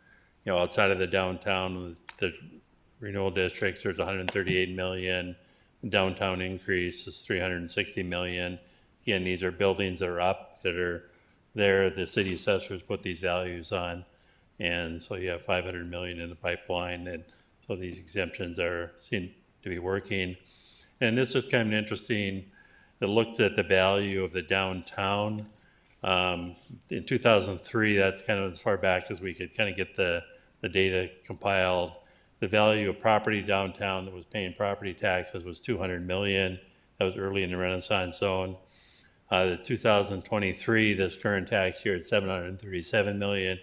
Outside of the downtown, the renewal districts, there's 138 million. Downtown increase is 360 million. Again, these are buildings that are up, that are there. The city assessors put these values on. And so you have 500 million in the pipeline. And so these exemptions seem to be working. And this is kind of interesting. It looked at the value of the downtown. In 2003, that's kind of as far back as we could kind of get the data compiled. The value of property downtown that was paying property taxes was 200 million. That was early in the Renaissance Zone. The 2023, this current tax year at 737 million.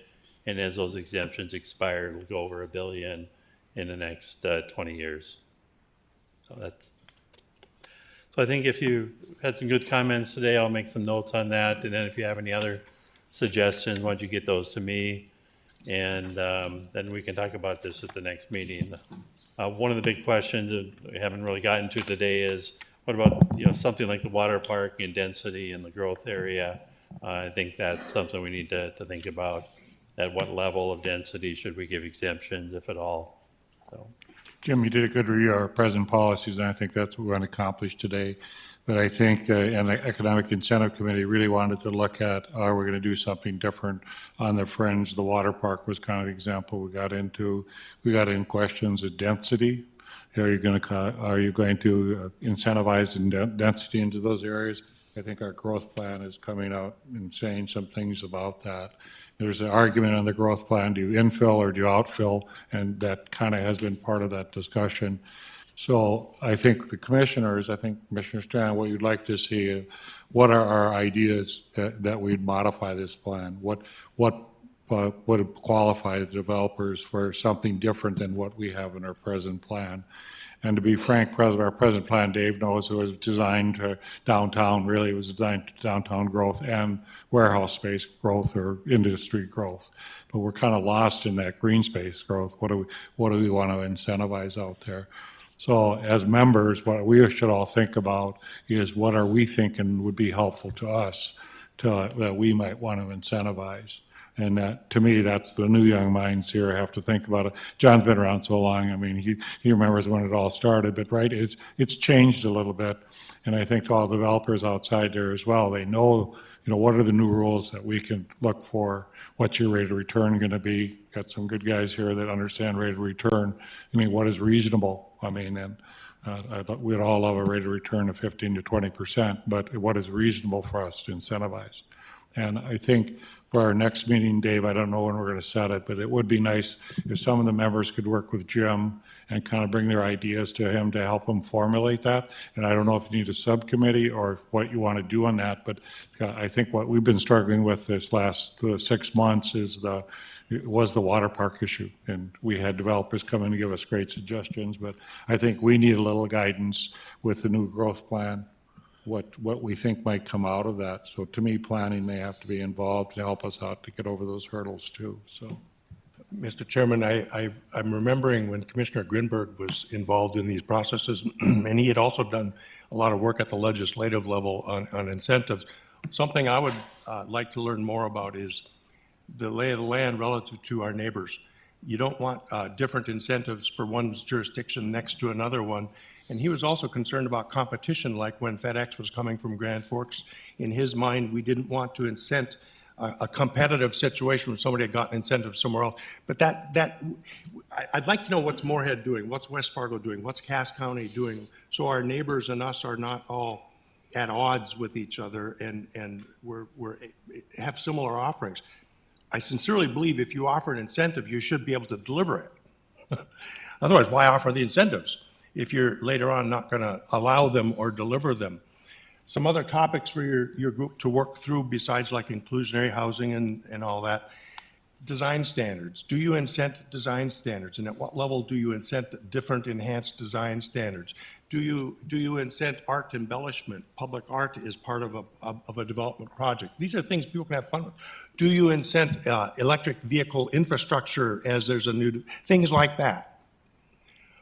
And as those exemptions expire, it'll go over $1 billion in the next 20 years. So I think if you had some good comments today, I'll make some notes on that. And then if you have any other suggestions, why don't you get those to me? And then we can talk about this at the next meeting. One of the big questions that we haven't really gotten to today is, what about something like the water park and density in the growth area? I think that's something we need to think about. At what level of density should we give exemptions, if at all? So. Jim, you did a good review of our present policies, and I think that's what we want to accomplish today. But I think and the Economic Incentive Committee really wanted to look at, are we going to do something different on the fringe? The water park was kind of the example we got into. We got in questions of density. Are you going to incentivize density into those areas? I think our growth plan is coming out and saying some things about that. There's an argument on the growth plan, do you infill or do you outfill? And that kind of has been part of that discussion. So I think Commissioner Strand, what you'd like to see, what are our ideas that we'd modify this plan? What would qualify the developers for something different than what we have in our present plan? And to be frank, our present plan, Dave knows, it was designed to downtown, really it was designed to downtown growth and warehouse space growth or industry growth. But we're kind of lost in that green space growth. What do we want to incentivize out there? So as members, what we should all think about is what are we thinking would be helpful to us that we might want to incentivize. And that, to me, that's the new young minds here have to think about it. John's been around so long. I mean, he remembers when it all started, but right, it's changed a little bit. And I think to all developers outside there as well, they know, what are the new rules that we can look for? What's your rate of return going to be? Got some good guys here that understand rate of return. I mean, what is reasonable? I mean, and we'd all love a rate of return of 15 to 20%, but what is reasonable for us to incentivize? And I think for our next meeting, Dave, I don't know when we're going to set it, but it would be nice if some of the members could work with Jim and kind of bring their ideas to him to help him formulate that. And I don't know if you need a subcommittee or what you want to do on that, but I think what we've been struggling with this last 6 months was the water park issue. And we had developers come in and give us great suggestions, but I think we need a little guidance with the new growth plan, what we think might come out of that. So to me, planning may have to be involved to help us out to get over those hurdles too, so. Mr. Chairman, I'm remembering when Commissioner Grinberg was involved in these processes, and he had also done a lot of work at the legislative level on incentives. Something I would like to learn more about is the lay of the land relative to our neighbors. You don't want different incentives for one jurisdiction next to another one. And he was also concerned about competition, like when FedEx was coming from Grand Forks. In his mind, we didn't want to incent a competitive situation when somebody had gotten incentive somewhere else. But I'd like to know what's Moorhead doing, what's West Fargo doing, what's Cass County doing, so our neighbors and us are not all at odds with each other and have similar offerings. I sincerely believe if you offer an incentive, you should be able to deliver it. Otherwise, why offer the incentives if you're later on not going to allow them or deliver them? Some other topics for your group to work through besides like inclusionary housing and all that. Design standards. Do you incent design standards? And at what level do you incent different enhanced design standards? Do you incent art embellishment? Public art is part of a development project. These are things people can have fun with. Do you incent electric vehicle infrastructure as there's a new, things like that?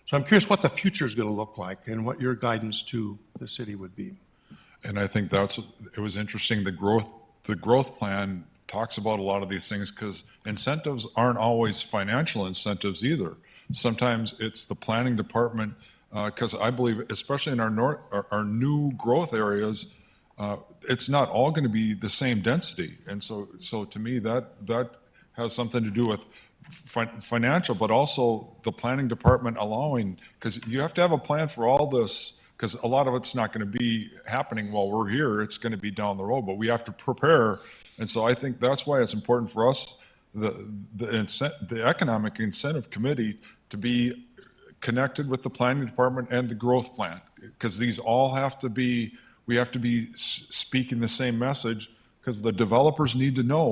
So I'm curious what the future is going to look like and what your guidance to the city would be. And I think it was interesting, the growth plan talks about a lot of these things because incentives aren't always financial incentives either. Sometimes it's the planning department, because I believe, especially in our new growth areas, it's not all going to be the same density. And so to me, that has something to do with financial, but also the planning department allowing, because you have to have a plan for all this, because a lot of it's not going to be happening while we're here. It's going to be down the road, but we have to prepare. And so I think that's why it's important for us, the Economic Incentive Committee, to be connected with the planning department and the growth plan, because these all have to be, we have to be speaking the same message, because the developers need to know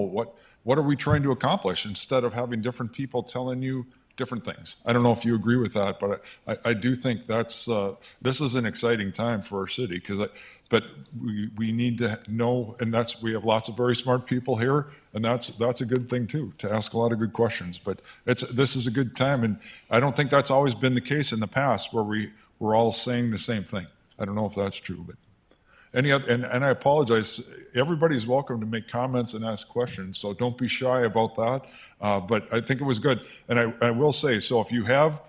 what are we trying to accomplish instead of having different people telling you different things. I don't know if you agree with that, but I do think this is an exciting time for our city, but we need to know, and we have lots of very smart people here, and that's a good thing too, to ask a lot of good questions. But this is a good time, and I don't think that's always been the case in the past where we're all saying the same thing. I don't know if that's true, but and I apologize. Everybody's welcome to make comments and ask questions, so don't be shy about that. But I think it was good, and I will say, so if you have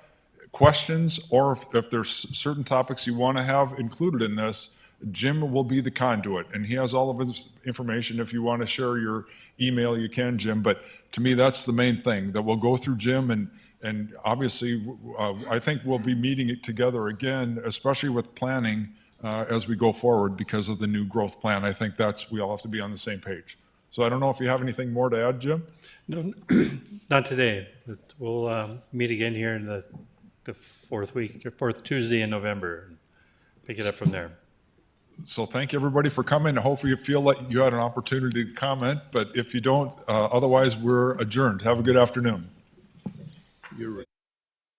questions or if there's certain topics you want to have included in this, Jim will be the conduit, and he has all of his information. If you want to share your email, you can, Jim. But to me, that's the main thing, that we'll go through Jim, and obviously, I think we'll be meeting it together again, especially with planning as we go forward because of the new growth plan. I think we all have to be on the same page. So I don't know if you have anything more to add, Jim? No, not today. But we'll meet again here in the fourth Tuesday in November, and pick it up from there. So thank you, everybody, for coming. I hope you feel like you had an opportunity to comment, but if you don't, otherwise we're adjourned. Have a good afternoon. You're right.